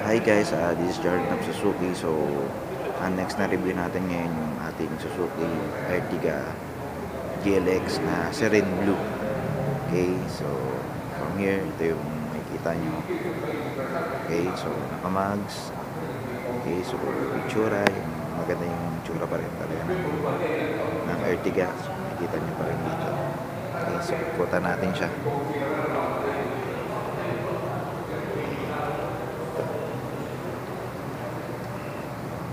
Hi guys, this is Jared ng Suzuki. So, ang next na review natin ngayon yung ating Suzuki Ertiga GLX na Serene Blue. Okay, so from here, ito yung makikita nyo. Okay, so nakamags. Okay, so itsura, yung maganda yung itsura pa rin talaga ng Ertiga. So, makikita nyo pa rin dito. Okay, so ikutan natin siya.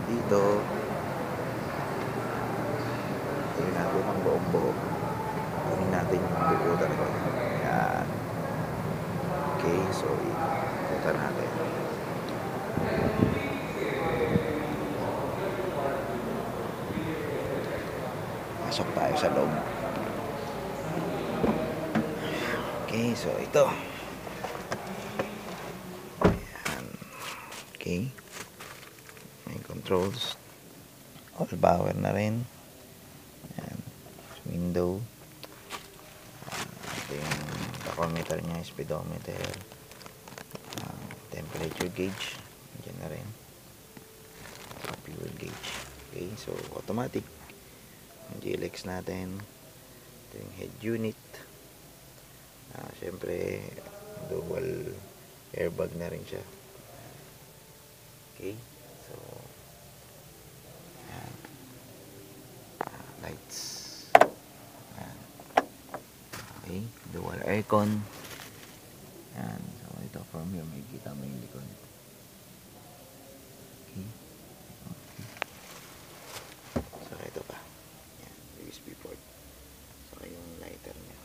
Dito tingnan natin ang buong buo, tingnan natin yung buo talaga. Yan. Okay, so ikutan natin. Pasok tayo sa loob. Okay, so ito. Yan. Okay, may controls, all power na rin. Ayan, window. Ito yung tachometer nya, speedometer, temperature gauge, dyan na rin, fuel gauge. Okay, so automatic ang GLX natin. Ito yung head unit. Syempre dual airbag na rin siya. Okay, so ayan. Lights. Ayan. Okay, dual aircon. Ayan, so ito from here makikita mo yung likod. Okay, so ito pa. Ayan, USB port. So yung lighter niya.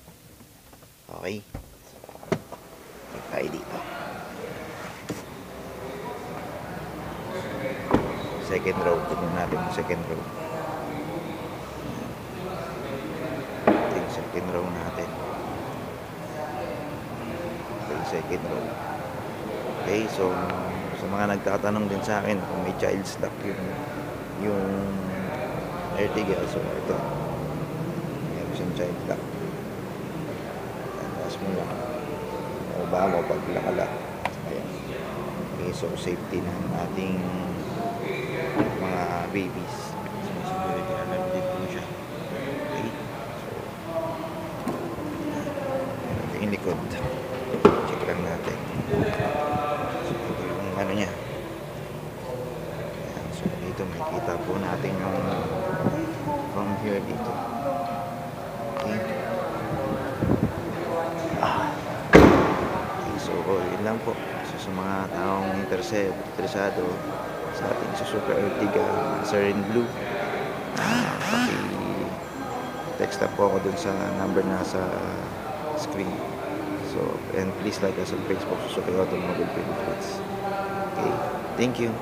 Okay, so may tayo dito. Second row, tignan natin yung second row. Ito yung second row natin. Ito yung second row. Okay, so sa mga nagtatanong din sa akin kung may child's lock yung Ertiga, so ito meron siyang child lock. Tapos mo lang o ba mo pag nakalat. Ayan. Okay, so safety ng ating mga babies. So security alarm din po siya. Okay, so ito yung likod, check lang natin. So ito yung ano nya. Ayan, so dito makikita po natin yung from here dito. Okay, okay, so yun lang po. So sa mga taong interesado sa ating Suzuki Ertiga Serene Blue, paki-text na po ako dun sa number na sa screen. So, and please like us on Facebook, Suzuki Automobile Philippines. Okay, thank you.